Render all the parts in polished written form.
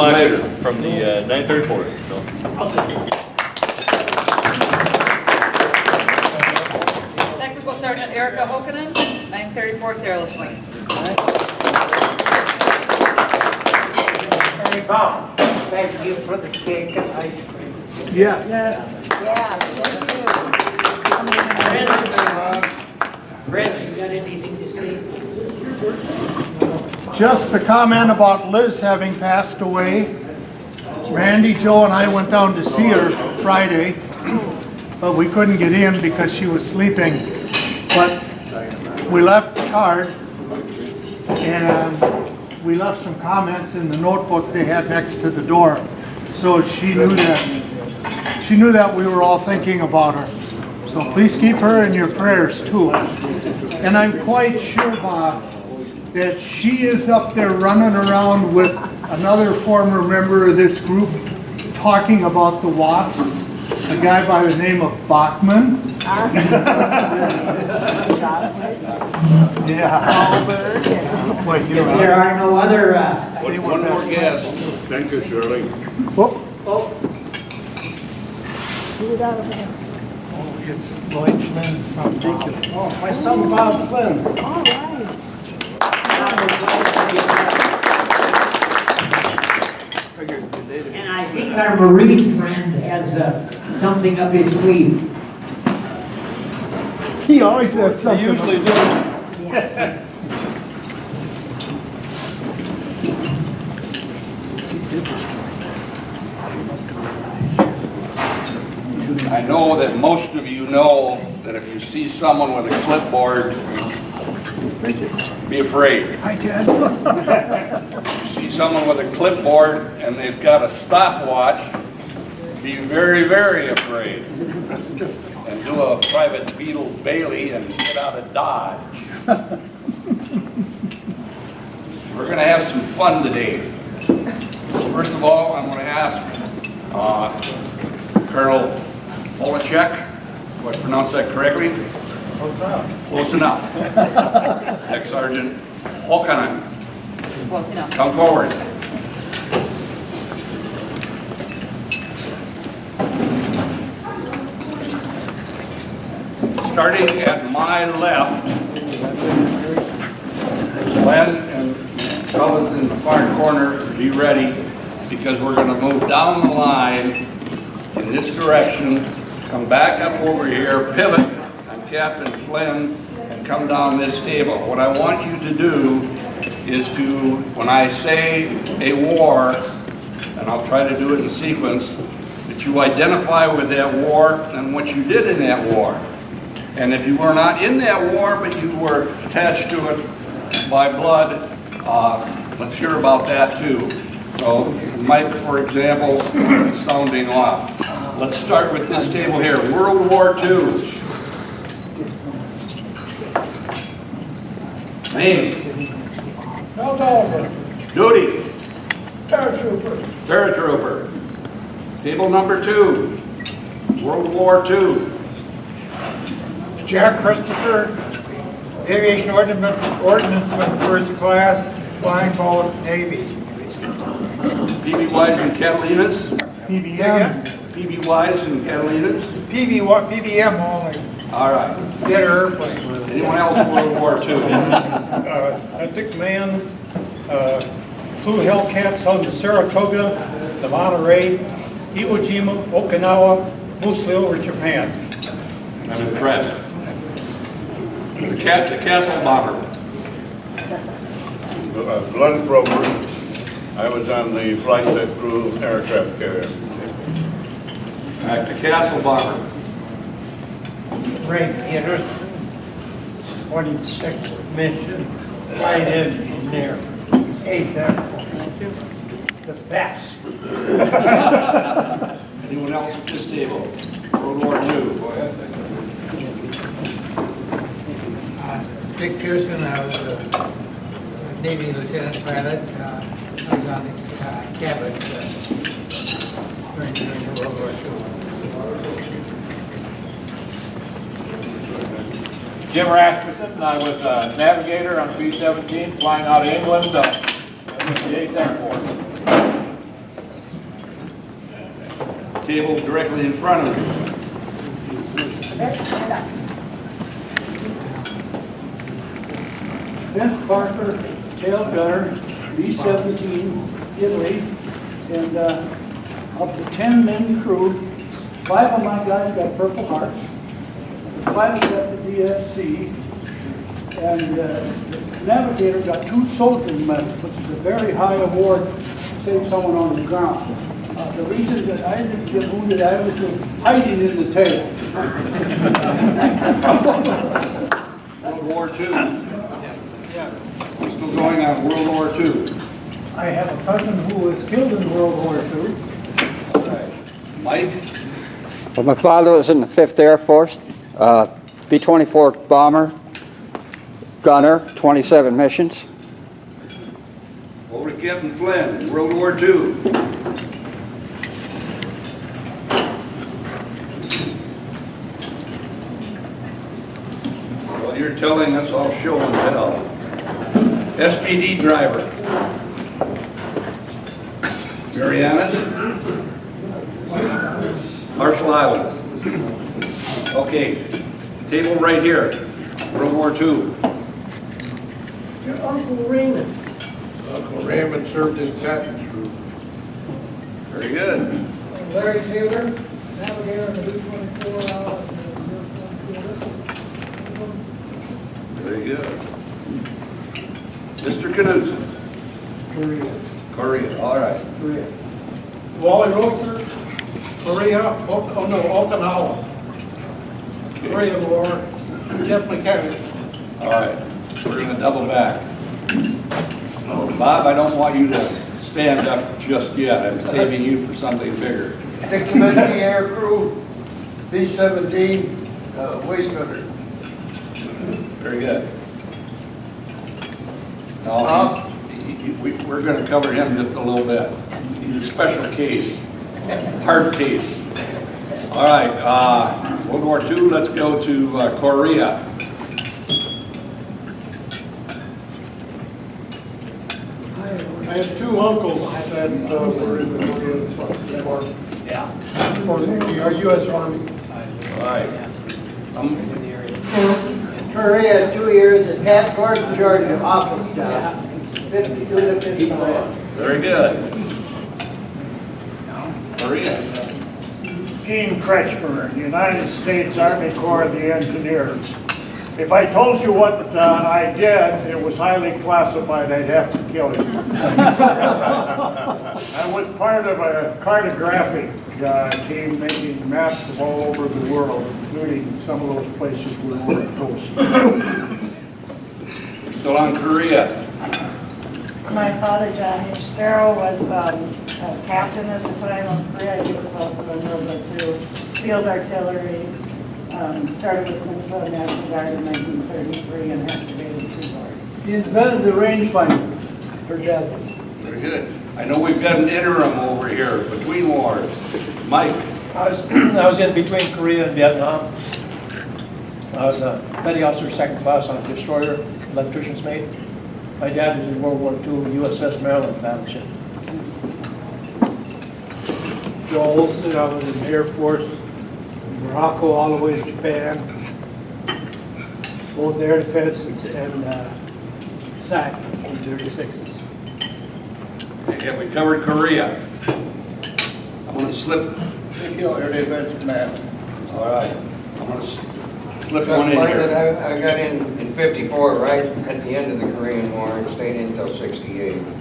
Later from the 934. So. Technical Sergeant Erica Hokkanen, 934th Airlift Wing. Hey Bob, thank you for the cake and ice cream. Yes. Rich, you got anything to say? Just the comment about Liz having passed away. Randy, Joe, and I went down to see her Friday, but we couldn't get in because she was sleeping. But we left the card, and we left some comments in the notebook they had next to the door. So she knew that we were all thinking about her. So please keep her in your prayers too. And I'm quite sure, Bob, that she is up there running around with another former member of this group talking about the wasps, a guy by the name of Bachman. Yeah. Wait, If there are no other, One more guess. Thank you, Shirley. Oh, it's Lloyd Flynn's son. Thank you. Oh, my son Bob Flynn. All right. and I think our Marine friend has something up his sleeve. He always has something. Usually do. Yes. I know that most of you know that if you see someone with a clipboard, be afraid. Hi, Ted. If you see someone with a clipboard and they've got a stopwatch, be very, very afraid. And do a private Beetle Bailey and get out of Dodge. We're going to have some fun today. First of all, I'm going to ask Colonel Polashek, do I pronounce that correctly? Close enough. Next Sergeant Hokkanen, Close enough. come forward. Starting at my left, Glenn and fellas in the far corner, be ready, because we're going to move down the line in this direction, come back up over here, pivot on Captain Flynn, and come down this table. What I want you to do is to, when I say a war, and I'll try to do it in sequence, that you identify with that war and what you did in that war. And if you were not in that war, but you were attached to it by blood, let's hear about that too. So, Mike, for example, is sounding off. Let's start with this table here, World War II. Name? Duty? Paratrooper. Table number 2, World War II. Jack Christopher, Aviation Ordnance First Class, Flying Boat, Navy. PBYs and Catalinas? PBM. PBYs and Catalinas? PBM only, All right. get her airplane. Anyone else World War II? I think man flew Hellcats on the Saratoga, the Monterey, Iwo Jima, Okinawa, mostly over Japan. I'm impressed. The Castle Bomber. Glenn Prober. I was on the flight deck crew aircraft carrier. All right, the Castle Bomber. Frank Peters, 26th Mission, flight engineer, 8th Air Force. The best. Anyone else at this table? World War II. Go ahead. Dick Pearson, I was a Navy lieutenant pilot. I was on the cabin during World War II. Jim Rasmussen, I was a navigator on B-17, flying out of England, the 8th Air Force. table directly in front of you. Vince Parker, tail gunner, B-17, Italy, and of the 10-man crew, 5 of my guys got Purple Hearts, 5 got the DSC, and the navigator got 2 soldiers medals, which is a very high award to save someone on the ground. The reason that I didn't get wounded, I was hiding in the tail. World War II. We're still going on World War II. I have a cousin who was killed in World War II. All right. Mike? Well, my father was in the 5th Air Force, B-24 bomber, gunner, 27 missions. Over to Captain Flynn, World War II. Well, you're telling us all show and tell. SPD driver. Marianas? Marshall Islands. Okay, table right here, World War II. Your Uncle Raymond. Uncle Raymond served in Captain's Group. Very good. Larry Taylor, navigator on the B-24. Very good. Mr. Knudsen. Korea. Korea, all right. Korea. Wally Roser, Korea, Okinawa. Korean War, Jeff McKenna. All right, we're gonna double back. Bob, I don't want you to stand up just yet. I'm saving you for something bigger. XMST air crew, B-17, waste gunner. Very good. Now, we're going to cover him just a little bit. He's a special case, hard case. All right, World War II, let's go to Korea. I had 2 uncles that were in the Korean War. Yeah. For the U.S. Army. All right. Korea, 2 years at headquarters, Georgia, office job, 52 to 55. Very good. Korea. Gene Kretschmer, United States Army Corps of the Engineers. If I told you what I did, it was highly classified, I'd have to kill you. I was part of a cartographic team making maps of all over the world, including some of those places we were on the coast. We're still on Korea. My father, John Sparrow, was a captain at the time of Korea. He was also in World War II, field artillery. Started with Minnesota National Guard in 1933 and activated Sea Force. He invented the rangefinder for javelins. Very good. I know we've got an interim over here between wars. Mike. I was in between Korea and Vietnam. I was a petty officer, 2nd class on a destroyer, electrician's mate. My dad was in World War II, USS Maryland battleship. Joel Olson, I was in the Air Force, Morocco all the way to Japan, both air defense and SAC in 36s. Yeah, we covered Korea. I'm going to slip. Thank you, Air Defense Command. All right. I'm going to slip one in here. I got in 54, right at the end of the Korean War, and stayed in until 68. And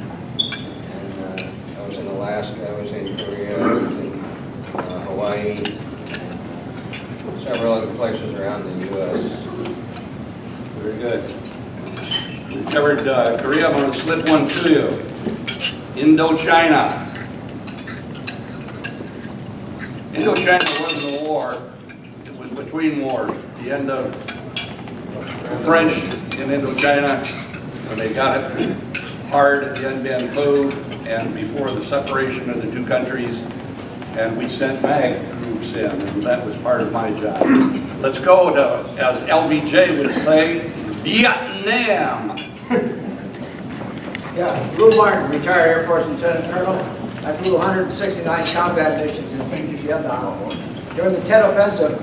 I was in Alaska, I was in Korea, I was in Hawaii, several other places around the U.S. Very good. We covered Korea. I'm going to slip one to you. Indochina. Indochina wasn't a war. It was between wars. The end of the French in Indochina, when they got it hard at the Dien Bien Phu, and before the separation of the 2 countries, and we sent MAG troops in, and that was part of my job. Let's go to, as LBJ would say, Vietnam. Yeah, Lou Martin, retired Air Force Lieutenant Colonel, I flew 169 combat missions in Vietnam. During the Tet Offensive,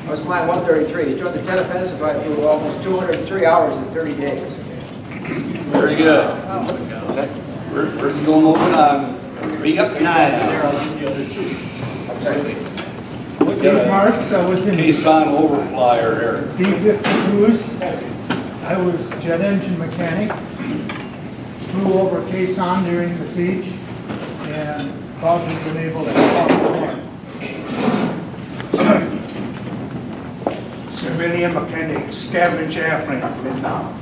I was flying 133. During the Tet Offensive, I flew almost 203 hours in 30 days. Very good. We're still moving on. We got 9. Steve Marks, I was in Caisson overflyer here. B-52s. I was jet engine mechanic. Flew over Caisson during the siege and probably been able to help out more. Civilian mechanic, scavenge airplane, Vietnam.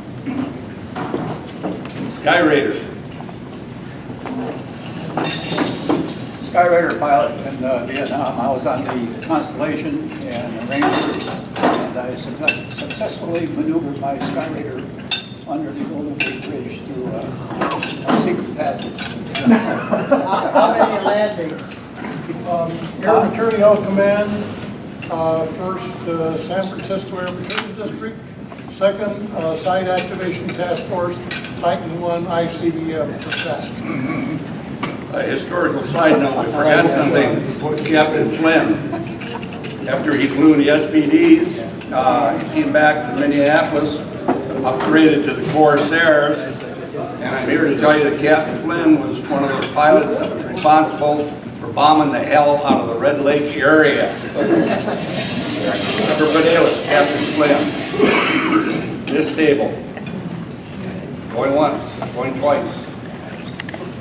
Sky Raider. Skyraider pilot in Vietnam. I was on the Constellation and the Ranger, and I successfully maneuvered my Skyraider under the Uldrich Bridge through a secret passage. How many landings? Air Material Command, first San Francisco Air Material District, second Site Activation Task Force, Titan 1 ICBM for SAC. A historical side note, we forgot something. Captain Flynn, after he flew in the SPDs, he came back to Minneapolis, upgraded to the Corsairs, and I'm here to tell you that Captain Flynn was one of those pilots that was responsible for bombing the hell out of the Red Lake area. Everybody else, Captain Flynn. This table. Going once, going twice.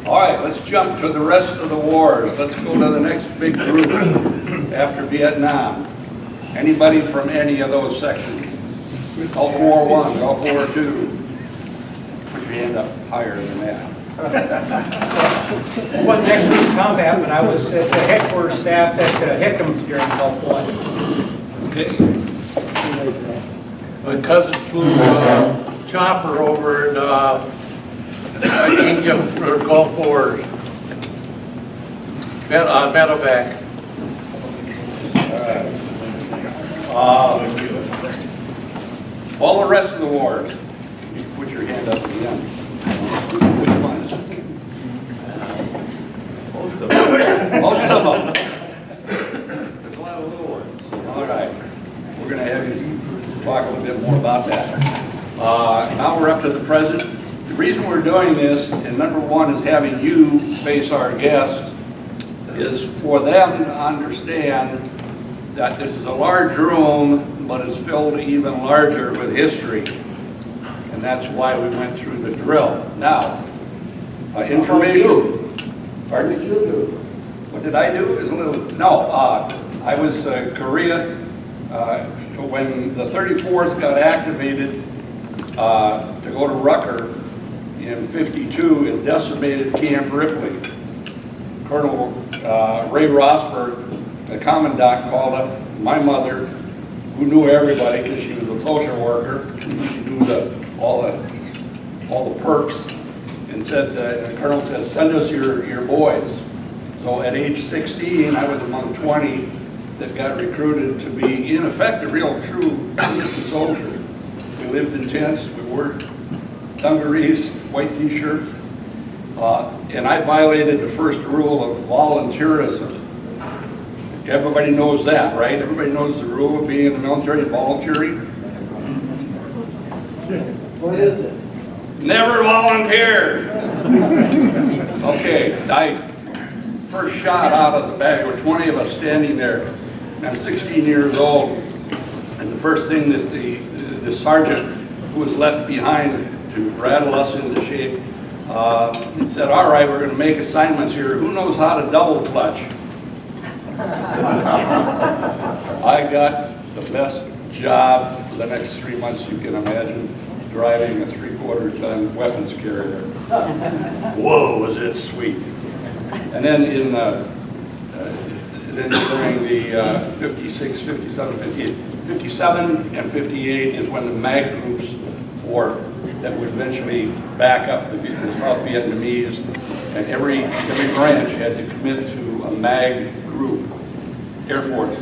All right, let's jump to the rest of the wars. Let's go to the next big group after Vietnam. Anybody from any of those sections? Gulf War I, Gulf War II. Put your hand up higher than that. I wasn't actually in combat, but I was at the headquarters staff at Hickams during Gulf War. Okay. My cousin flew chopper over in Egypt for Gulf Wars. Medevac. All the rest of the wars, you can put your hand up at the end. Which ones? Most of them. Most of them. There's a lot of little ones. All right. We're going to have you talk a little bit more about that. Now we're up to the present. The reason we're doing this, and number one is having you face our guests, is for them to understand that this is a large room, but it's filled even larger with history. And that's why we went through the drill. Now, information. Pardon? What did you do? What did I do? Is a little, no, I was Korea when the 34th got activated to go to Rucker in '52 and decimated Camp Ripley. Colonel Ray Rosberg, the commandant, called up my mother, who knew everybody because she was a social worker. She knew all the perks, and said, the colonel said, send us your boys. So at age 16, I was among 20 that got recruited to be, in effect, a real true soldier. We lived in tents, we wore dungarees, white t-shirts, and I violated the first rule of volunteerism. Everybody knows that, right? Everybody knows the rule of being in the military, voluntary. What is it? Never volunteer. Okay, I first shot out of the bag. There were 20 of us standing there. I'm 16 years old, and the first thing that the sergeant who was left behind to rattle us into shape, he said, all right, we're going to make assignments here. Who knows how to double clutch? I got the best job for the next 3 months you can imagine, driving a 3/4 ton weapons carrier. Whoa, was it sweet. And then then during the 56, 57, 58, 57 and 58 is when the MAG groups formed that would eventually back up the South Vietnamese, and every branch had to commit to a MAG group, Air Force,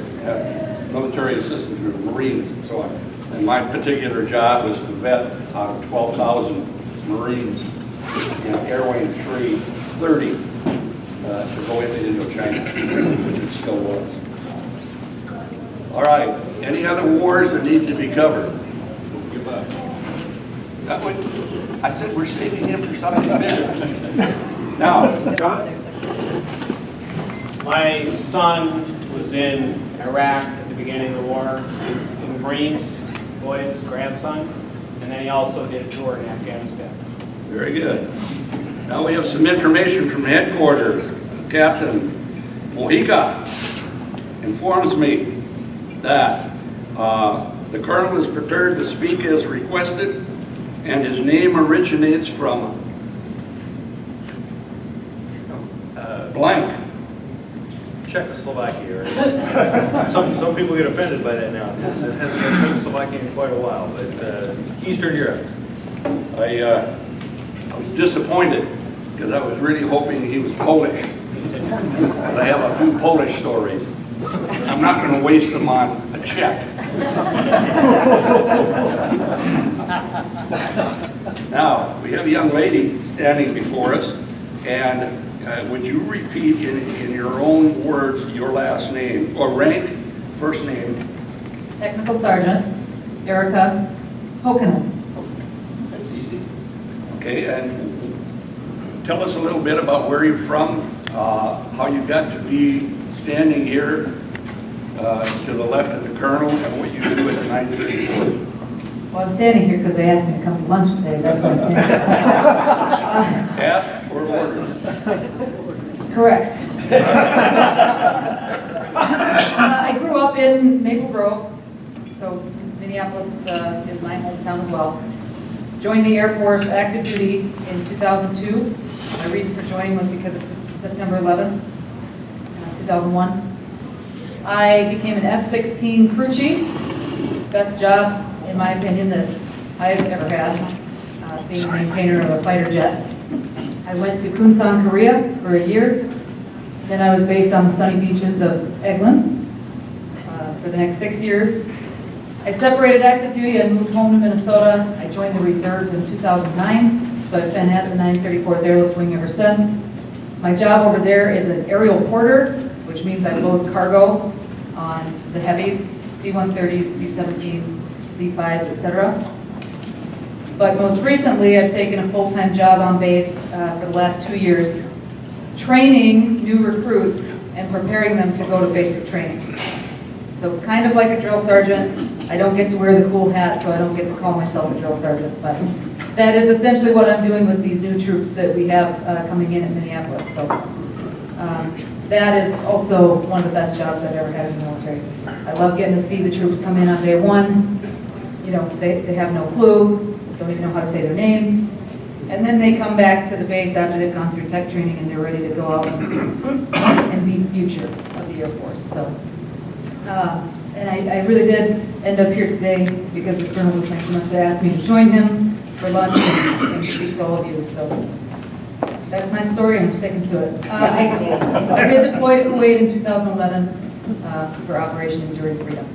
military assistance group, Marines, and so on. And my particular job was to vet out of 12,000 Marines, Air Wing 330. to go into Indochina, which it still was. All right, any other wars that need to be covered? That way, I said we're saving him for something bigger. Now, John? My son was in Iraq at the beginning of the war. He was in the Marines, Lloyd's grandson, and then he also did a tour in Afghanistan. Very good. Now we have some information from headquarters. Captain Mojica informs me that the colonel is prepared to speak as requested, and his name originates from blank. Czechoslovakia. Some people get offended by that now. It hasn't been Czechoslovakia in quite a while, but Eastern Europe. I was disappointed because I was really hoping he was Polish. And I have a few Polish stories. I'm not going to waste them on a Czech. Now, we have a young lady standing before us, and would you repeat in your own words your last name, or rank, first name? Technical Sergeant Erica Hokkanen. That's easy. Okay, and tell us a little bit about where you're from, how you got to be standing here to the left of the colonel, and what you do at 934. Well, I'm standing here because they asked me to come to lunch today. That's what I'm saying. Ask for orders. Correct. I grew up in Maple Grove, so Minneapolis is my hometown as well. Joined the Air Force active duty in 2002. My reason for joining was because of September 11th, 2001. I became an F-16 crew chief. Best job, in my opinion, that I've ever had, being a maintainer of a fighter jet. I went to Kunsan, Korea for a year. Then I was based on the sunny beaches of Eglin for the next 6 years. I separated active duty and moved home to Minnesota. I joined the reserves in 2009, so I've been at the 934th Airlift Wing ever since. My job over there is an aerial porter, which means I load cargo on the heavies, C-130s, C-17s, C-5s, etc. But most recently, I've taken a full-time job on base for the last 2 years, training new recruits and preparing them to go to basic training. So kind of like a drill sergeant, I don't get to wear the cool hat, so I don't get to call myself a drill sergeant, but that is essentially what I'm doing with these new troops that we have coming in Minneapolis. So that is also one of the best jobs I've ever had in the military. I love getting to see the troops come in on day one. You know, they have no clue, don't even know how to say their name. And then they come back to the base after they've gone through tech training and they're ready to go out and be the future of the Air Force. So, and I really did end up here today because the colonel was nice enough to ask me to join him for lunch and speak to all of you. So that's my story. I'm sticking to it. I did deploy to Kuwait in 2011 for Operation Enduring Freedom.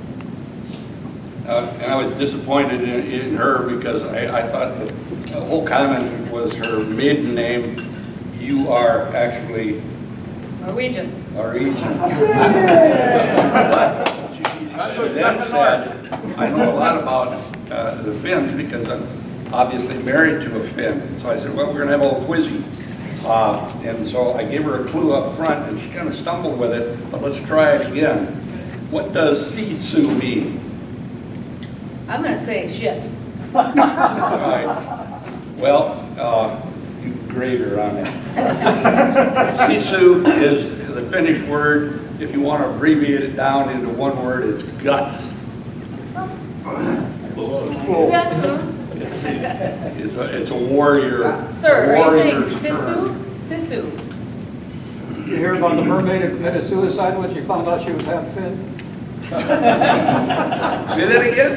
And I was disappointed in her because I thought that Hokkanen was her maiden name. You are actually Norwegian. Norwegian. She then said, I know a lot about the Finns because I'm obviously married to a Finn. So I said, well, we're going to have a little quizzy. And so I gave her a clue up front and she kind of stumbled with it, but let's try it again. What does Sitsu mean? I'm going to say shit. All right. Well, you grade her on it. Sitsu is the Finnish word. If you want to abbreviate it down into one word, it's guts. It's a warrior. Sir, are you saying term. Sisu? Did you hear about the mermaid who committed suicide when she found out she was half fin? Say that again?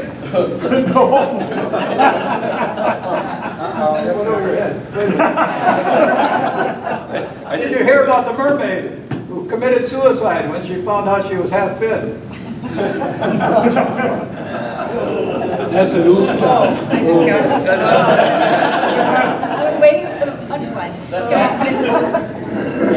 Did you hear about the mermaid who committed suicide when she found out she was half fin? That's a new stuff. I just got it. I was waiting for the punchline.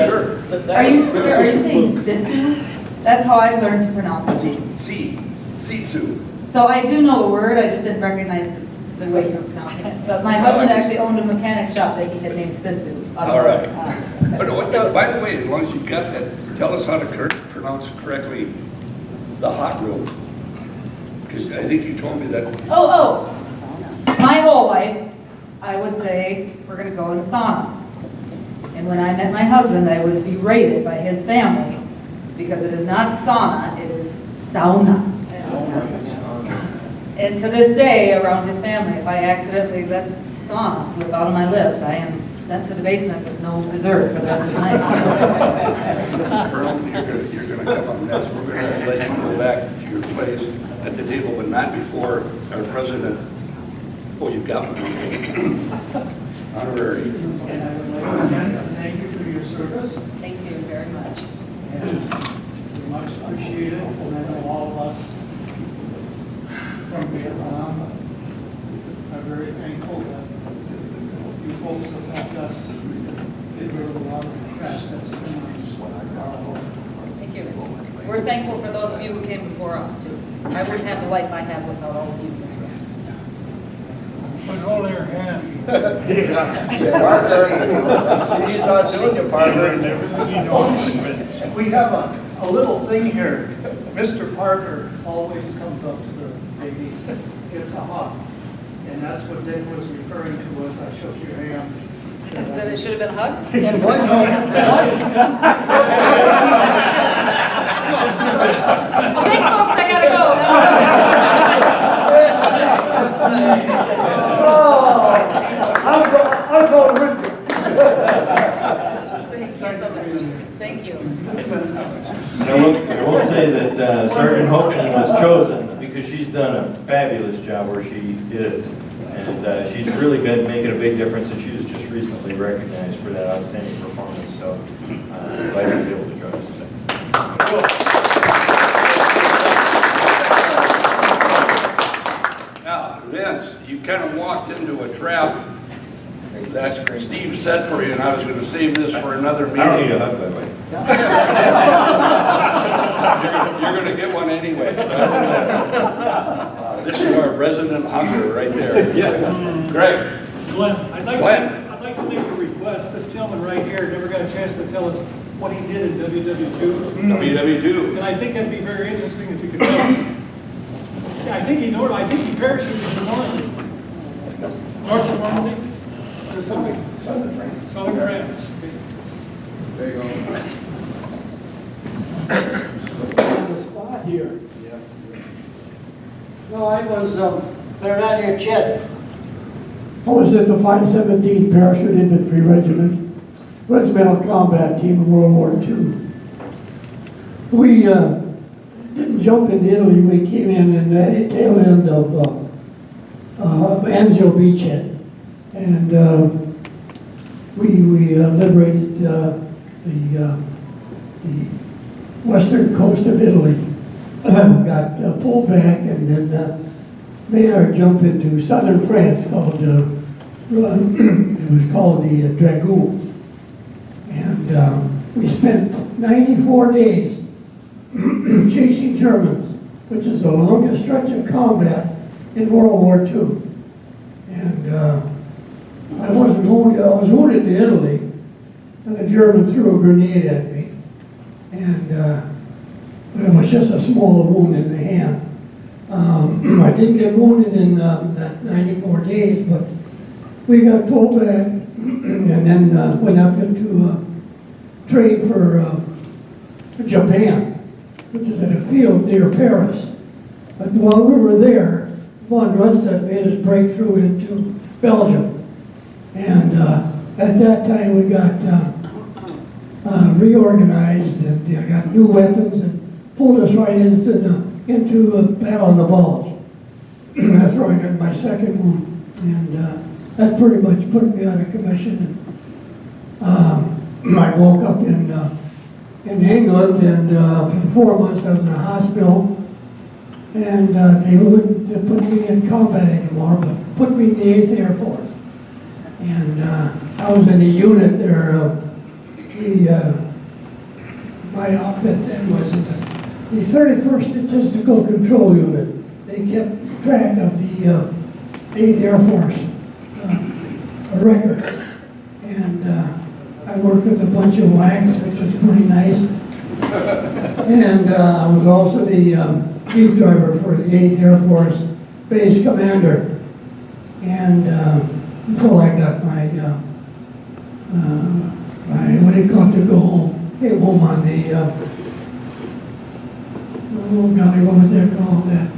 Sure. The Are you saying Sisu? That's how I've learned to pronounce it. Sitsu. So I do know the word, I just didn't recognize the way you were pronouncing it. But my husband actually owned a mechanic shop that he had named Sisu. All right. So- By the way, as long as you've got that, tell us how to pronounce correctly the hot room. Because I think you told me that. Oh, my whole life, I would say, we're gonna go in the sauna. And when I met my husband, I was berated by his family because it is not sauna, it is sauna. And to this day, around his family, if I accidentally let sauna slip out of my lips, I am sent to the basement with no dessert for the rest of the night. Colonel, you're going to come on this. We're going to let you go back to your place at the table, but not before our president. Oh, you've got one. Honorary. And I would like to again thank you for your service. Thank you very much. And we much appreciate it. And I know all of us from Vietnam are very thankful that you folks have helped us get rid of a lot of the crap that's been on our home. Thank you. We're thankful for those of you who came before us, too. I wouldn't have the life I have without all of you in this room. Put holding her hand. He's not doing it, Parker. We have a little thing here. Mr. Parker always comes up to the ladies, gets a hug. And that's what Dick was referring to as I shook your hand. That it should have been a hug? And what? Well, thanks, folks, I gotta go. I'll go with you. Thank you so much. Thank you. And I will say that Sergeant Hokkanen was chosen because she's done a fabulous job where she is. And she's really been making a big difference, and she was just recently recognized for that outstanding performance. So glad to be able to join us today. Now, Vince, you kind of walked into a trap that Steve set for you, and I was going to save this for another meeting. I don't need a hug, by the way. You're going to get one anyway. This is our resident hugger right there. Yeah. Greg. Glenn, I'd like to make a request. This gentleman right here never got a chance to tell us what he did in WW2. WW2. And I think that'd be very interesting if you could tell us. I think he parachuted to Normandy. North of Normandy? Southern France. Southern France. Okay. There you go. On the spot here. Yes. No, I was, they're not here, Chet. I was at the 517th Parachute Infantry Regiment, Regimental Combat Team in World War II. We didn't jump into Italy, we came in the tail end of Anzio beachhead. And we liberated the western coast of Italy. Got pulled back and then made our jump into southern France called, it was called the Dragoon. And we spent 94 days chasing Germans, which is the longest stretch of combat in World War II. And I was wounded in Italy, and a German threw a grenade at me. And it was just a small wound in the hand. I didn't get wounded in that 94 days, but we got pulled back and then went up into trade for Japan, which is in a field near Paris. But while we were there, von Rundstedt made us break through into Belgium. And at that time we got reorganized and got new weapons and pulled us right into a battle in the Bulge. That's where I got my second wound. And that pretty much put me out of commission. And I woke up in England, and for 4 months I was in a hospital. And they wouldn't put me in combat anymore, but put me in the 8th Air Force. And I was in a unit there. my outfit then was the 31st Statistical Control Unit. They kept track of the 8th Air Force record. And I worked with a bunch of WACs, which was pretty nice. And I was also the chief driver for the 8th Air Force Base Commander. And until I got my, what do you call it, to go home, came home on the, oh golly, what was that called? That,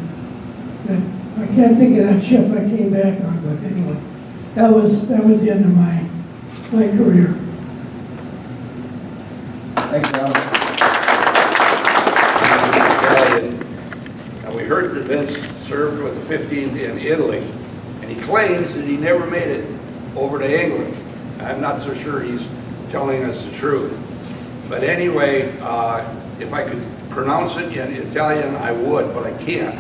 I can't think of that ship I came back on, but anyway, that was the end of my career. Thanks, Alan. And we heard that Vince served with the 15th in Italy, and he claims that he never made it over to England. I'm not so sure he's telling us the truth. But anyway, if I could pronounce it in Italian, I would, but I can't.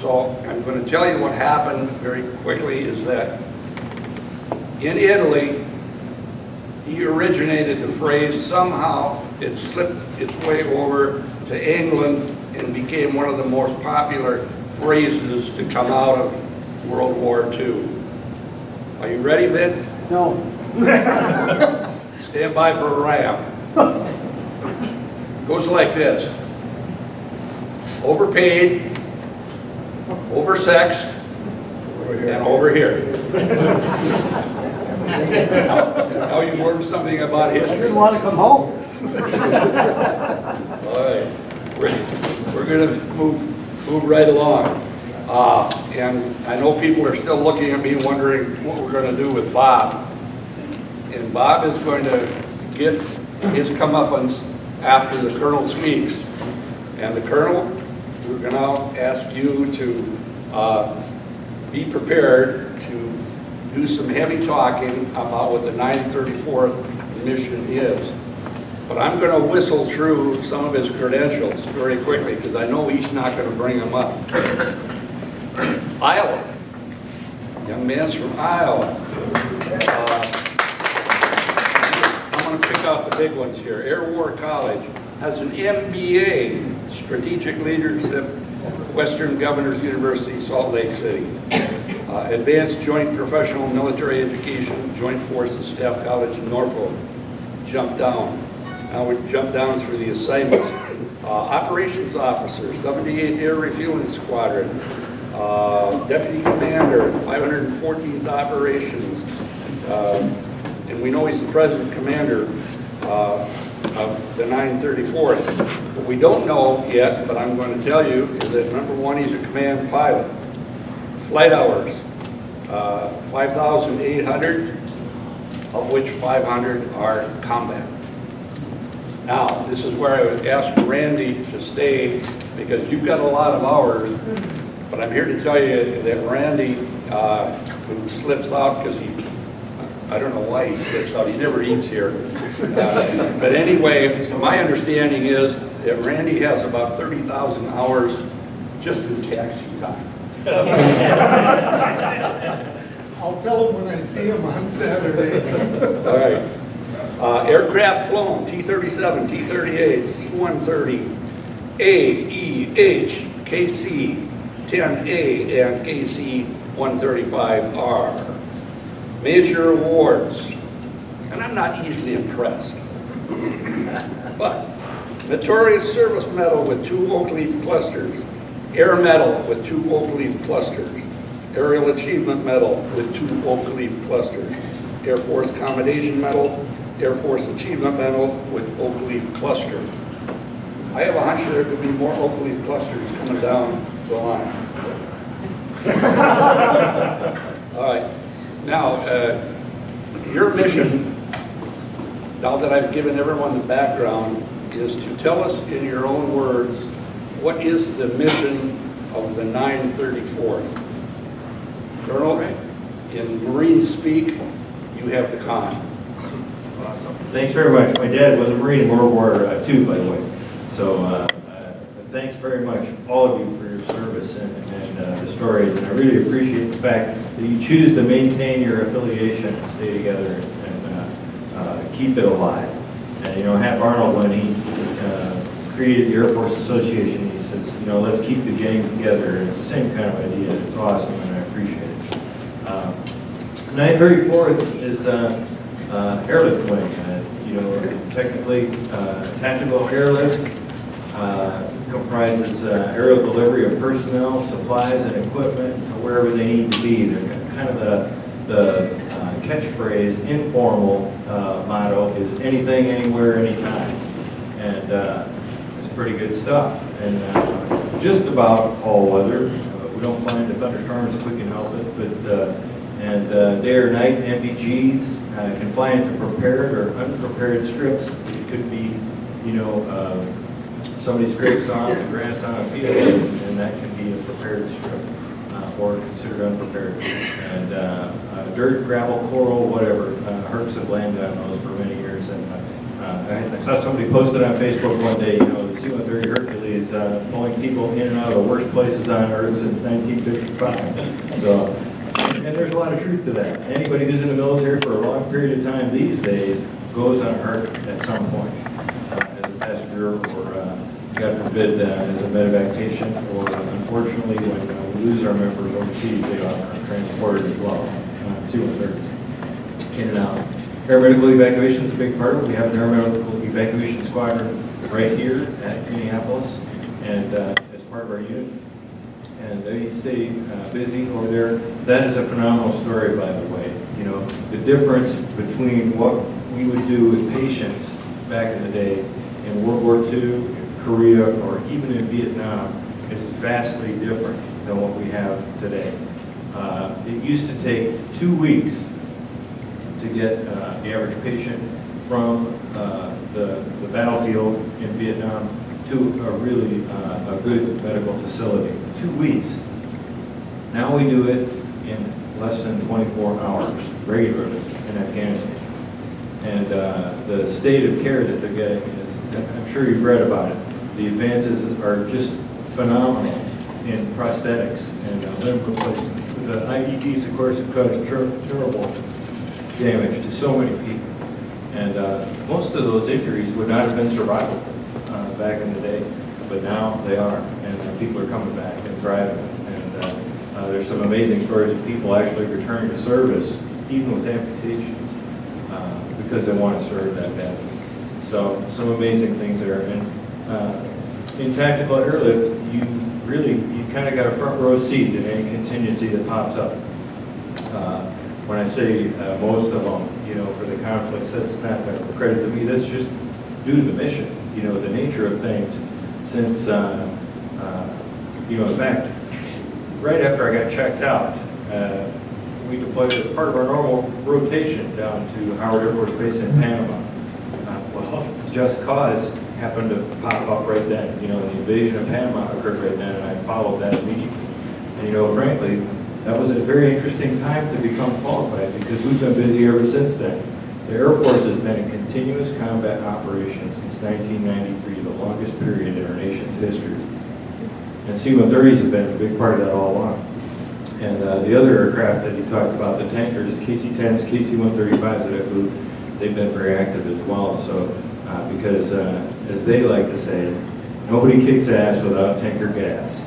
So I'm going to tell you what happened very quickly is that in Italy, he originated the phrase, somehow it slipped its way over to England and became one of the most popular phrases to come out of World War II. Are you ready, Vince? No. Stand by for a ram. Goes like this. Overpaid, oversexed, and over here. Now you learned something about history. I didn't want to come home. All right, we're going to move right along. And I know people are still looking at me wondering what we're going to do with Bob. And Bob is going to get his comeuppance after the Colonel speaks. And the Colonel, we're going to ask you to be prepared to do some heavy talking about what the 934th mission is. But I'm going to whistle through some of his credentials very quickly because I know he's not going to bring them up. Iowa. Young man's from Iowa. I'm going to pick out the big ones here. Air War College has an MBA, Strategic Leadership, Western Governors University, Salt Lake City. Advanced Joint Professional Military Education, Joint Forces Staff College, Norfolk. Jump down. Now we jump down through the assignments. Operations Officer, 78th Air Refueling Squadron. Deputy Commander, 514th Operations. And we know he's the President Commander of the 934th. What we don't know yet, but I'm going to tell you, is that number one, he's a command pilot. Flight hours, 5,800, of which 500 are combat. Now, this is where I would ask Randy to stay, because you've got a lot of hours, but I'm here to tell you that Randy, who slips out because I don't know why he slips out, he never eats here. But anyway, my understanding is that Randy has about 30,000 hours just in taxi time. I'll tell him when I see him on Saturday. All right. Aircraft flown, T-37, T-38, C-130, A, E, H, KC, 10A, and KC-135R. Major awards, and I'm not easily impressed, but Meritorious Service Medal with 2 oak leaf clusters, Air Medal with 2 oak leaf clusters, Aerial Achievement Medal with 2 oak leaf clusters, Air Force Commendation Medal, Air Force Achievement Medal with oak leaf cluster. I have a hunch there could be more oak leaf clusters coming down the line. All right. Now, your mission, now that I've given everyone the background, is to tell us in your own words, what is the mission of the 934th? Colonel, in Marine speak, you have the con. Awesome. Thanks very much. My dad was a Marine in World War II, by the way. So thanks very much, all of you, for your service and the stories. And I really appreciate the fact that you choose to maintain your affiliation and stay together and keep it alive. And you know, Hap Arnold, when he created the Air Force Association. He says, you know, let's keep the gang together. And it's the same kind of idea. It's awesome, and I appreciate it. 934th is Airlift Wing. You know, technically, tactical airlift comprises aerial delivery of personnel, supplies, and equipment to wherever they need to be. They're kind of the catchphrase, informal motto is anything, anywhere, anytime. And it's pretty good stuff. And just about all weather. We don't find the thunderstorms if we can help it, but day or night MPGs can fly into prepared or unprepared strips. It could be, you know, somebody scrapes off the grass on a field, and that can be a prepared strip or considered unprepared. And dirt, gravel, coral, whatever. Hercs have landed on those for many years. And I saw somebody posted on Facebook one day, you know, the C-130 Hercules pulling people in and out of the worst places on Earth since 1955. So, and there's a lot of truth to that. Anybody who's in the military for a long period of time these days goes on a Herc at some point as a passenger or, God forbid, as a medevac patient, or unfortunately, when we lose our members overseas, they often are transported as well. C-130s in and out. Air medical evacuation is a big part of it. We have an air medical evacuation squadron right here at Minneapolis, and as part of our unit. And they stay busy over there. That is a phenomenal story, by the way. You know, the difference between what we would do with patients back in the day in World War II, Korea, or even in Vietnam is vastly different than what we have today. It used to take 2 weeks to get the average patient from the battlefield in Vietnam to a really a good medical facility. 2 weeks. Now we do it in less than 24 hours regularly in Afghanistan. And the state of care that they're getting is, I'm sure you've read about it, the advances are just phenomenal in prosthetics and limb replacement. The IEDs, of course, have caused terrible damage to so many people. And most of those injuries would not have been survivable back in the day, but now they are, and people are coming back and thriving. And there's some amazing stories of people actually returning to service, even with amputations, because they want to serve that badly. So some amazing things there. And in tactical airlift, you kind of got a front row seat to any contingency that pops up. When I say most of them, you know, for the conflicts, that's not a credit to me. That's just due to the mission, you know, the nature of things. Since, you know, in fact, right after I got checked out, we deployed as part of our normal rotation down to Howard Air Force Base in Panama. Well, Just Cause happened to pop up right then. You know, the invasion of Panama occurred right then, and I followed that immediately. And, you know, frankly, that was a very interesting time to become qualified because we've been busy ever since then. The Air Force has been in continuous combat operations since 1993, the longest period in our nation's history. And C-130s have been a big part of that all along. And the other aircraft that you talked about, the tankers, KC-10s, KC-135s that I flew, they've been very active as well. So, because as they like to say, nobody kicks ass without tanker gas.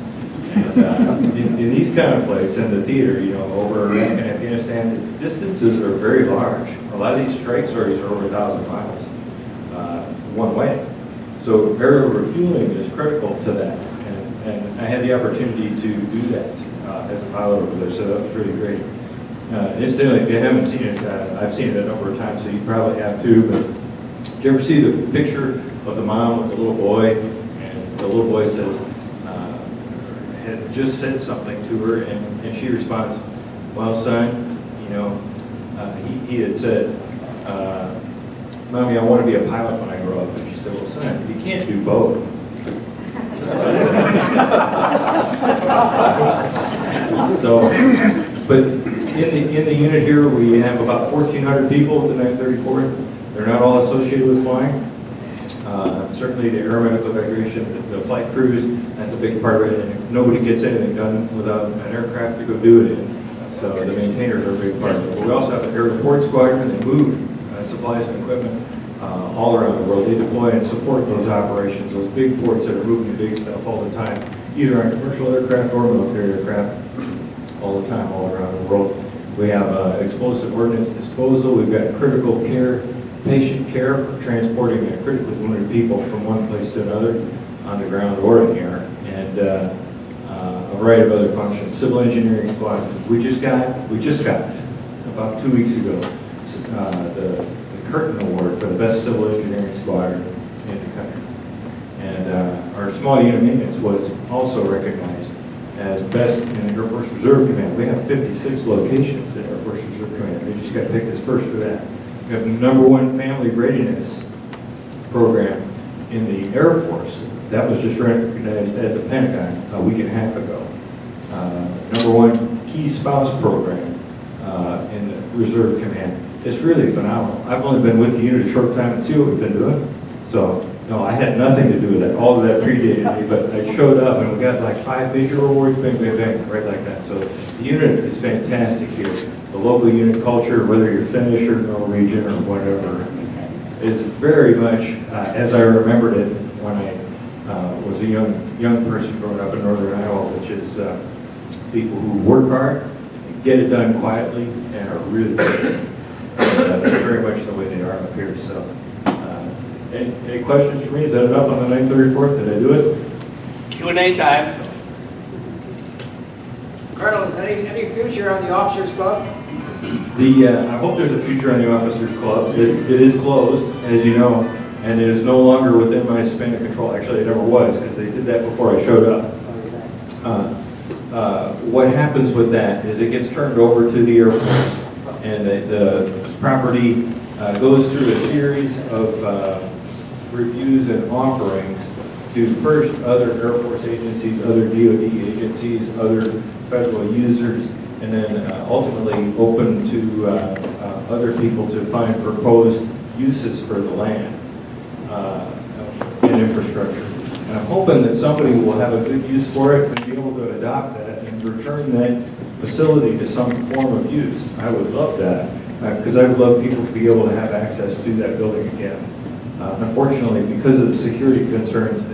And in these conflicts in the theater, you know, over Iraq and Afghanistan, the distances are very large. A lot of these strike stories are over 1,000 miles one way. So aerial refueling is critical to that. And I had the opportunity to do that as a pilot over there, so that was really great. Incidentally, if you haven't seen it, I've seen it a number of times, so you probably have too, but did you ever see the picture of the mom with the little boy, and the little boy says, had just said something to her, and she responds, well, son, you know, he had said, Mommy, I want to be a pilot when I grow up. And she said, well, son, you can't do both. So, but in the unit here, we have about 1,400 people at the 934th. They're not all associated with flying. Certainly the air medical evacuation, the flight crews, that's a big part of it. And nobody gets anything done without an aircraft to go do it in. So the maintainers are a big part of it. But we also have an air support squadron. They move supplies and equipment all around the world. They deploy and support those operations, those big ports that are moving the big stuff all the time, either on commercial aircraft or military aircraft, all the time, all around the world. We have explosive ordnance disposal. We've got critical care, patient care for transporting critically wounded people from one place to another on the ground or in the air, and a variety of other functions. Civil engineering squad. We just got about 2 weeks ago the Curtin Award for the best civil engineering squadron in the country, and our small unit maintenance was also recognized as best in the Air Force Reserve Command. We have 56 locations in Air Force Reserve Command. We just got picked as first for that. We have the #1 family readiness program in the Air Force. That was just recognized at the Pentagon a week and a half ago. #1 key spouse program in the Reserve Command. It's really phenomenal. I've only been with the unit a short time and see what we've been doing. So, no, I had nothing to do with that. All of that predated me, but I showed up and we got like 5 major awards, bang, bang, bang, right like that. So the unit is fantastic here. The local unit culture, whether you're Finnish or Norwegian or whatever, is very much as I remembered it when I was a young person growing up in northern Iowa, which is people who work hard, get it done quietly, and are really good. That's very much the way they are up here. So, any questions for me? Is that enough on the 934th? Did I do it? Q&A time. Colonel, is any future on the officers club? I hope there's a future on the Officers Club. It is closed, as you know, and it is no longer within my span of control. Actually, it never was, because they did that before I showed up. What happens with that is it gets turned over to the Air Force, and the property goes through a series of reviews and offerings to first other Air Force agencies, other DoD agencies, other federal users, and then ultimately open to other people to find proposed uses for the land and infrastructure. And I'm hoping that somebody will have a good use for it and be able to adopt that and return that facility to some form of use. I would love that, because I would love people to be able to have access to that building again. Unfortunately, because of the security concerns,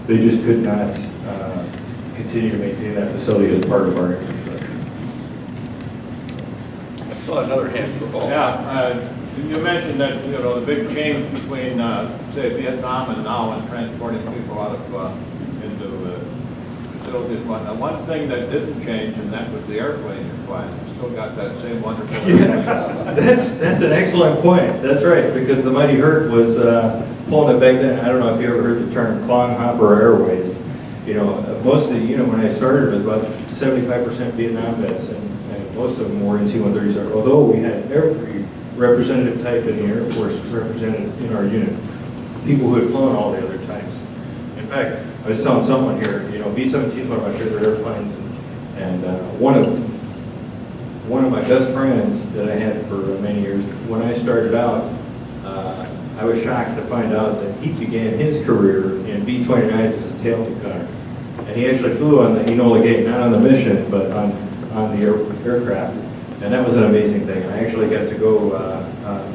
they just could not continue to maintain that facility as part of our infrastructure. I saw another hand. Yeah, you mentioned that, you know, the big change between, say, Vietnam and now in transporting people out of, into facilities and whatnot. One thing that didn't change, and that was the airplane you're flying. You still got that same wonderful airplane. That's an excellent point. That's right, because the Mighty Hurt was pulling it back then. I don't know if you ever heard the term Klanghopper Airways. You know, most of the unit when I started was about 75% Vietnam vets, and most of them were in C-130s. Although we had every representative type in the Air Force represented in our unit, people who had flown all the other types. In fact, I was telling someone here, you know, B-17 is one of my favorite airplanes, and one of my best friends that I had for many years, when I started out, I was shocked to find out that he began his career in B-29s as a tailgate gunner. And he actually flew on the Enola Gay, not on the mission, but on the aircraft. And that was an amazing thing. And I actually got to go,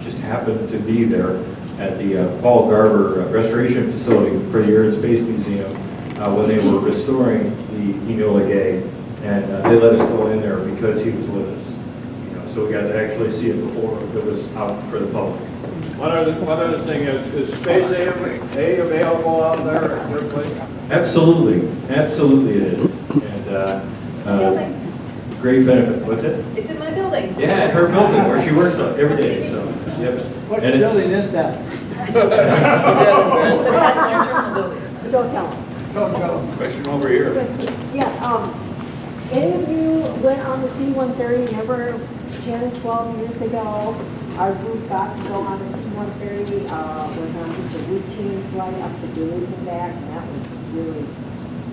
just happened to be there at the Paul Garber Restoration Facility for the Air and Space Museum when they were restoring the Enola Gay. And they let us go in there because he was with us. You know, so we got to actually see it before it was out for the public. One other thing is space A available out there at your place? Absolutely it is. And great benefit. What's it? It's in my building. Yeah, in her building where she works on every day. So, yep. What building is that? It's a passenger terminal building. Don't tell them. Don't tell them. Question over here. Yeah, any of you went on the C-130, remember 10, 12 years ago? Our group got to go on the C-130, was on just a routine flight up to Duluth and back, and that was really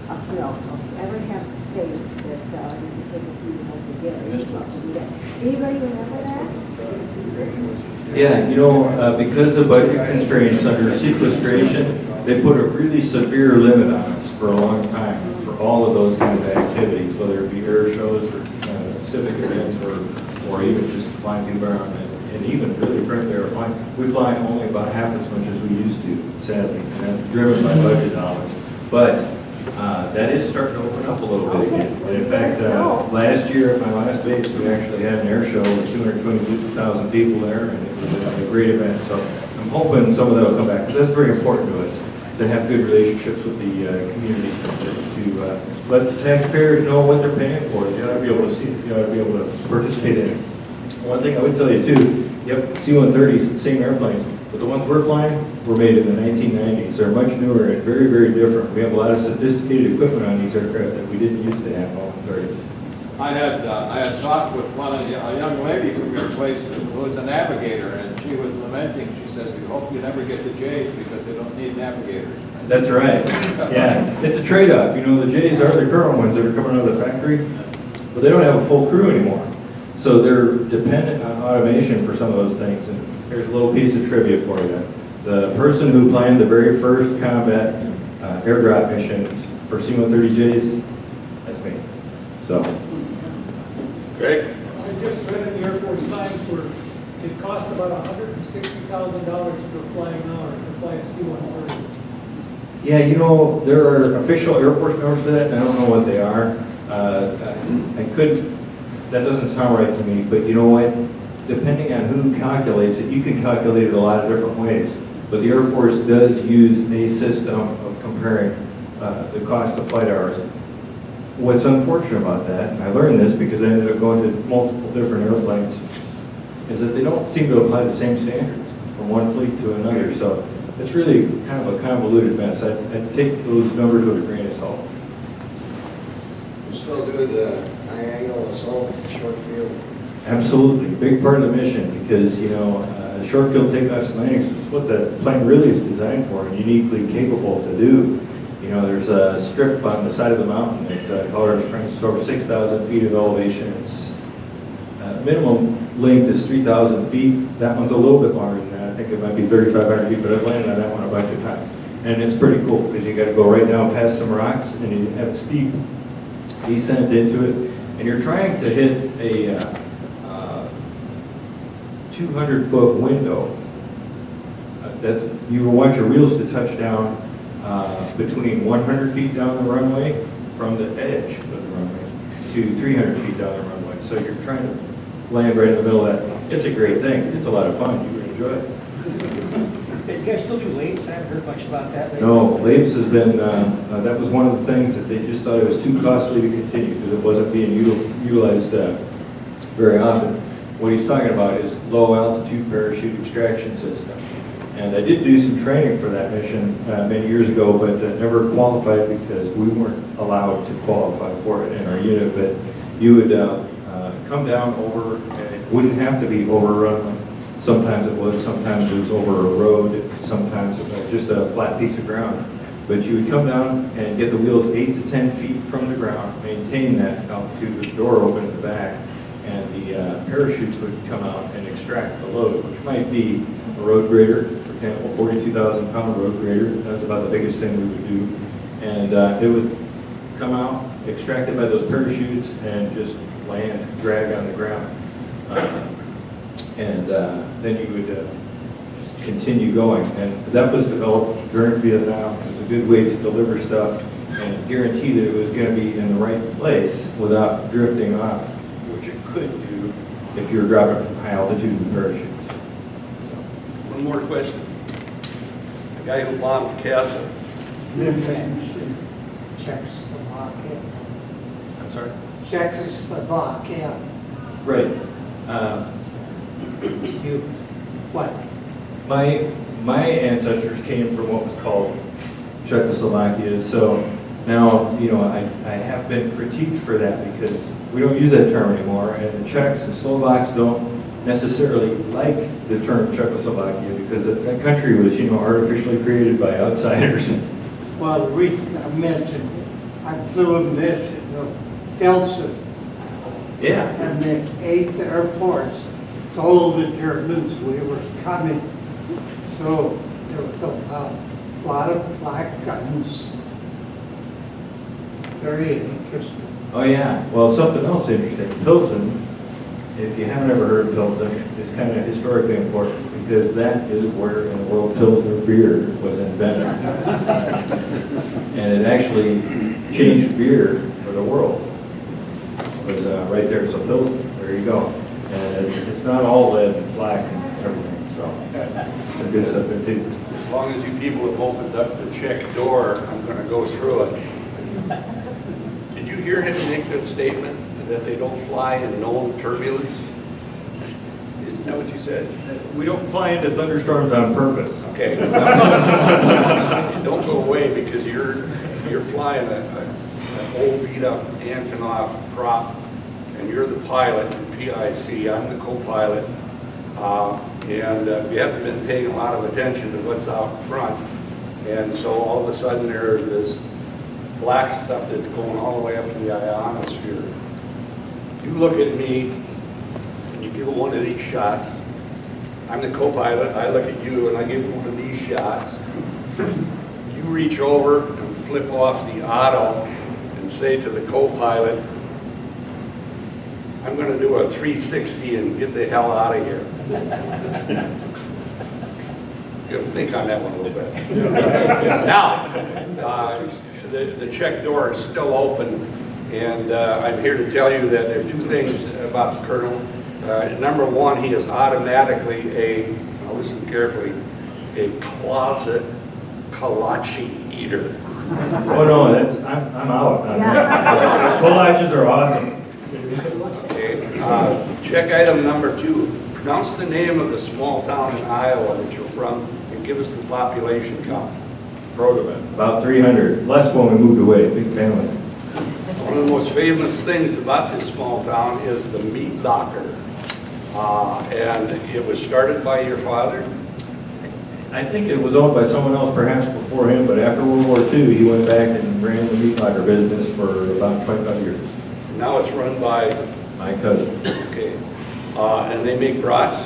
a thrill. So if you ever have space that you can take a few minutes to get, you'd love to do that. Anybody remember that? Yeah, you know, because of budget constraints under sequestration, they put a really severe limit on us for a long time for all of those kind of activities, whether it be air shows or civic events or even just flying people around and even really frankly, we fly only about half as much as we used to, sadly, and that's driven by budget dollars. But that is starting to open up a little bit again. And in fact, last year at my last base, we actually had an air show with 220,000 people there, and it was a great event. So I'm hoping some of that will come back, because that's very important to us, to have good relationships with the community, to let the taxpayers know what they're paying for. You ought to be able to see, you ought to be able to participate in it. One thing I would tell you too, yep, C-130s, same airplanes, but the ones we're flying were made in the 1990s. They're much newer and very, very different. We have a lot of sophisticated equipment on these aircraft that we didn't used to have on the 30s. I had talked with a young lady from your place who was a navigator, and she was lamenting. She says, "We hope you never get the J's because they don't need navigators." That's right. Yeah, it's a trade-off. You know, the J's are the current ones that are coming out of the factory, but they don't have a full crew anymore. So they're dependent on automation for some of those things. And here's a little piece of trivia for you. The person who planned the very first combat airdrop missions for C-130Js, that's me. So. Greg? I just read in the Air Force Times where it cost about $160,000 per flying hour to fly a C-130. Yeah, you know, there are official Air Force numbers for that, and I don't know what they are. That doesn't sound right to me, but you know what? Depending on who calculates it, you can calculate it a lot of different ways. But the Air Force does use a system of comparing the cost of flight hours. What's unfortunate about that, and I learned this because I ended up going to multiple different airplanes, is that they don't seem to apply the same standards from one fleet to another. So it's really kind of a convoluted mess. I'd take those numbers with a grain of salt. You still do the high-angle assault short field? Absolutely, big part of the mission, because, you know, short field takeoffs and landings is what the plane really is designed for and uniquely capable to do. You know, there's a strip on the side of the mountain at Colorado Springs. It's over 6,000 feet of elevation. Its minimum length is 3,000 feet. That one's a little bit longer than that. I think it might be 3,500 feet, but I've landed on that one a bunch of times. And it's pretty cool, because you got to go right down past some rocks, and you have a steep descent into it. And you're trying to hit a 200-foot window. You want your wheels to touch down between 100 feet down the runway from the edge of the runway to 300 feet down the runway. So you're trying to land right in the middle of that. It's a great thing. It's a lot of fun. You would enjoy it. You guys still do LAPES? I haven't heard much about that lately. No, LAPES has been, that was one of the things that they just thought it was too costly to continue because it wasn't being utilized very often. What he's talking about is low altitude parachute extraction system. And I did do some training for that mission many years ago, but never qualified because we weren't allowed to qualify for it in our unit. But you would come down over, and it wouldn't have to be over a runway. Sometimes it was over a road, sometimes it was just a flat piece of ground. But you would come down and get the wheels 8 to 10 feet from the ground, maintain that altitude with the door open in the back, and the parachutes would come out and extract the load, which might be a road grader, for example, 42,000-pound road grader. That's about the biggest thing we would do. And it would come out, extracted by those parachutes, and just land, drag on the ground. Then you would continue going. And that was developed during Vietnam. It was a good way to deliver stuff and guarantee that it was going to be in the right place without drifting off, which it could do if you were dropping from high altitude with parachutes. One more question. The guy who bombed Casa. Czechoslovakia. I'm sorry? Czechoslovakia. Right. What? My ancestors came from what was called Czechoslovakia, so now, you know, I have been critiqued for that because we don't use that term anymore, and the Czechs and Slovaks don't necessarily like the term Czechoslovakia because that country was, you know, artificially created by outsiders. Well, the reason I mentioned, I flew a mission of Helsinki. Yeah. And the 8th Air Force told the Germans we were coming. So there was a lot of black guns. Very interesting. Oh yeah. Well, something else interesting. Pilsen if you haven't ever heard of Pilsen, it's kind of historically important because that is where in the world Pilsner beer was invented. And it actually changed beer for the world. It was right there, so Pilsen, there you go. And it's not all lead and flak and everything, so it's good stuff there too. As long as you people have opened up the check door, I'm going to go through it. Did you hear him make that statement that they don't fly in known turbulence? Isn't that what you said? We don't fly into thunderstorms on purpose. Okay. Don't go away because you're flying an old beat up Antonov prop and you're the pilot in PIC. I'm the co-pilot. And we haven't been paying a lot of attention to what's out front. And so all of a sudden there's this black stuff that's going all the way up to the ionosphere. You look at me and you give one of these shots. I'm the co-pilot. I look at you and I give one of these shots. You reach over and flip off the auto and say to the co-pilot, I'm going to do a 360 and get the hell out of here. You got to think on that one a little bit. Now, the check door is still open, and I'm here to tell you that there are two things about the Colonel. Number one, he is automatically now listen carefully, a closet kolache eater. Oh no, I'm out. Kolaches are awesome. Okay. Check item number 2. Pronounce the name of the small town in Iowa that you're from and give us the population count. About 300. Less when we moved away. Big family. One of the most famous things about this small town is the meat locker. And it was started by your father? I think it was owned by someone else perhaps before him, but after World War II, he went back and ran the meat locker business for about 25 years. Now it's run by? My cousin. Okay. And they make brats?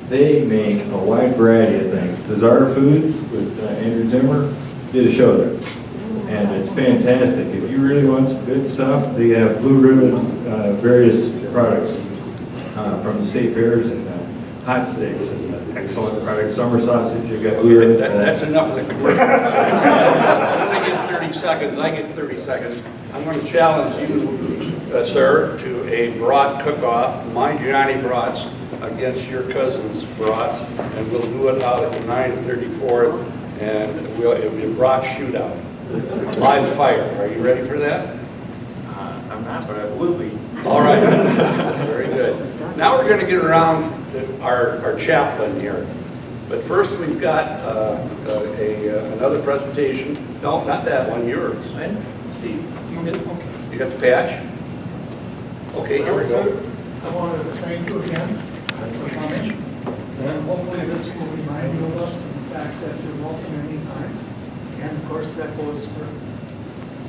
They make a wide variety of things. Bizarre Foods with Andrew Zimmer did a show there. And it's fantastic. If you really want some good stuff, they have Blue Ribbon, various products from the state fairs and hot steaks and excellent products. Summer sausage, you got beer. That's enough of the commercial. I only get 30 seconds. I get 30 seconds. I'm going to challenge you, sir, to a brat cook-off, my Johnny brats against your cousin's brats, and we'll do it out at the 934th, and it'll be a brat shootout. Live fire. Are you ready for that? I'm not, but I will be. All right. Very good. Now we're going to get around to our chaplain here. But first we've got another presentation. No, not that one, yours. Steve, you got the patch? Okay, here we go. I wanted to thank you again for coming. And hopefully this will remind you of us and the fact that you're welcome anytime. And of course that goes for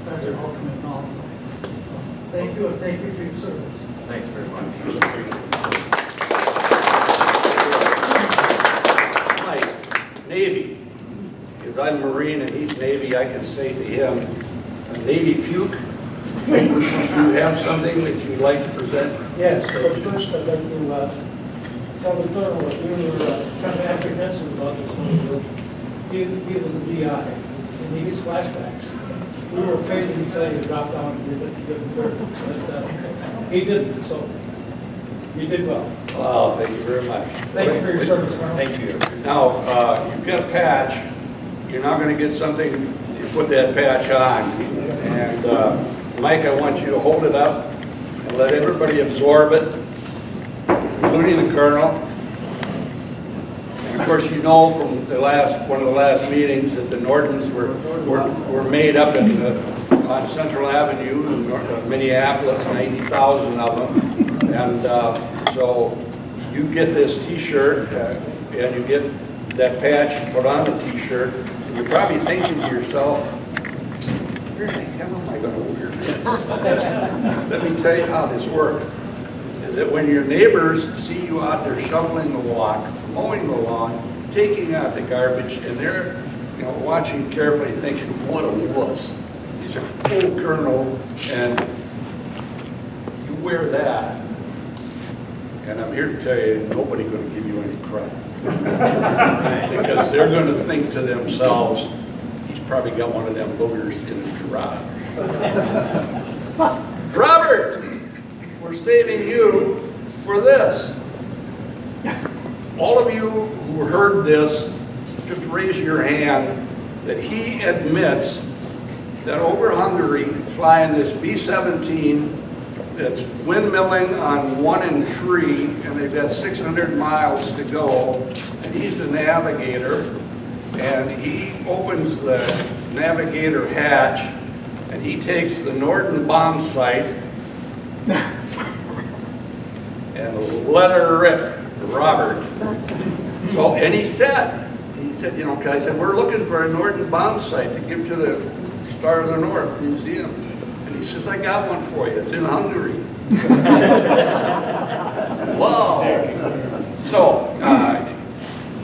Sergeant Hokkanen also. Thank you, and thank you for your service. Thanks very much. Mike, Navy. Because I'm Marine and he's Navy, I can say to him, Navy puke. Do you have something that you'd like to present? Yes, but first I'd like to tell the Colonel that we were kind of apprehensive about this one. He was the DI, and he gets flashbacks. We were afraid that he'd tell you to drop down and give him 30, but he didn't, so you did well. Oh, thank you very much. Thank you for your service, Colonel. Thank you. Now, you've got a patch. You're now going to get something, you put that patch on. And Mike, I want you to hold it up and let everybody absorb it, including the Colonel. And of course, you know from one of the last meetings that the Nortons were made up on Central Avenue in Minneapolis, 90,000 of them. And so you get this T-shirt and you get that patch put on the T-shirt. And you're probably thinking to yourself, where the hell am I going to wear this? Let me tell you how this works. Is that when your neighbors see you out there shoveling the walk, mowing the lawn, taking out the garbage, and they're watching carefully thinking, what a wuss. He's a full colonel, and you wear that. And I'm here to tell you, nobody's going to give you any credit. Because they're going to think to themselves, he's probably got one of them boogers in his garage. Robert, we're saving you for this. All of you who heard this, just raise your hand that he admits that over Hungary, flying this B-17 that's windmilling on 1 and 3, and they've got 600 miles to go, and he's the navigator, and he opens the navigator hatch, and he takes the Norden bomb sight and let her rip, Robert. So, and he said, you know, I said, we're looking for a Norden bomb sight to give to the Star of the North Museum. And he says, I got one for you. It's in Hungary. Wow. So,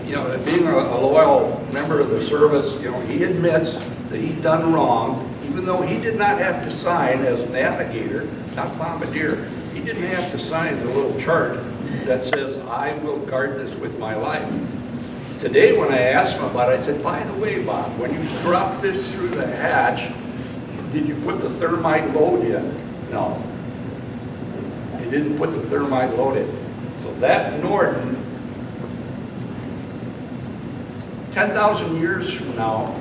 you know, being a loyal member of the service, you know, he admits that he's done wrong, even though he did not have to sign as navigator, not bombardier. He didn't have to sign the little chart that says, I will guard this with my life. Today, when I asked him about it, I said, by the way, Bob, when you dropped this through the hatch, did you put the thermite load in? No. You didn't put the thermite load in. So that Norden, 10,000 years from now,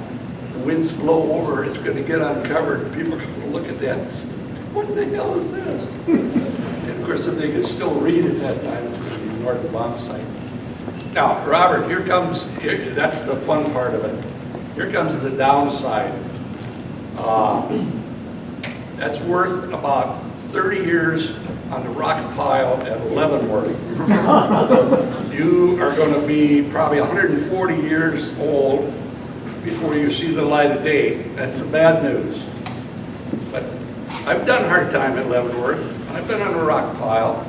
the winds blow over, it's going to get uncovered, and people are going to look at that and say, what the hell is this? And of course, if they could still read at that time, it's going to be Norden bomb sight. Now, Robert, that's the fun part of it. Here comes the downside. That's worth about 30 years on the rock pile at Leavenworth. You are going to be probably 140 years old before you see the light of day. That's the bad news. But I've done hard time at Leavenworth. I've been on a rock pile.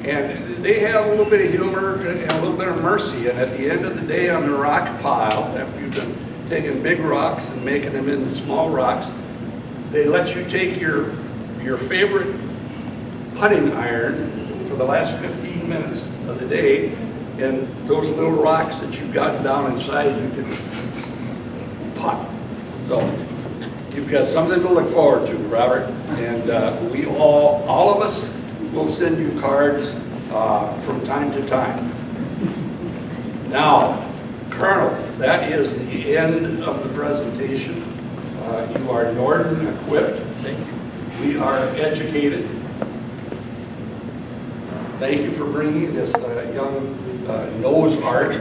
And they have a little bit of humor and a little bit of mercy. And at the end of the day on the rock pile, after you've been taking big rocks and making them into small rocks, they let you take your favorite putting iron for the last 15 minutes of the day, and those little rocks that you've gotten down in size, you can putt. So you've got something to look forward to, Robert. And we all of us, will send you cards from time to time. Now, Colonel, that is the end of the presentation. You are Norden equipped. Thank you. We are educated. Thank you for bringing this young nose art.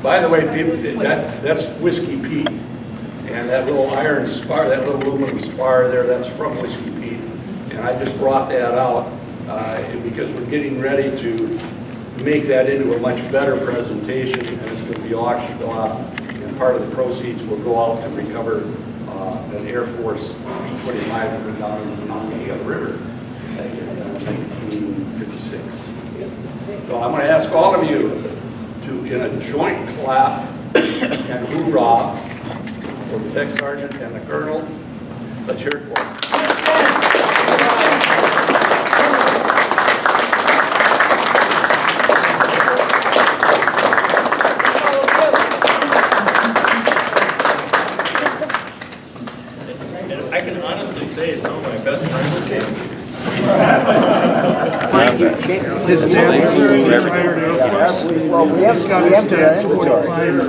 By the way, people, that's Whiskey Pete. And that little iron spar, that little aluminum spar there, that's from Whiskey Pete. And I just brought that out because we're getting ready to make that into a much better presentation, and it's going to be auctioned off. And part of the proceeds will go out to recover an Air Force B-25 that went down in the Minneapolis River in 1956. So I'm going to ask all of you to, in a joint clap and hoorah, for the tech sergeant and the colonel. Let's hear it for them. I can honestly say some of my best friends are Canadian. His dad was a retired Air Force. Well, we have got his dad's 45.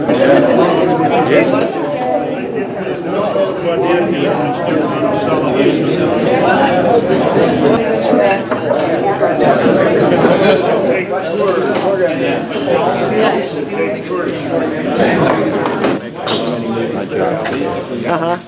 Uh-huh.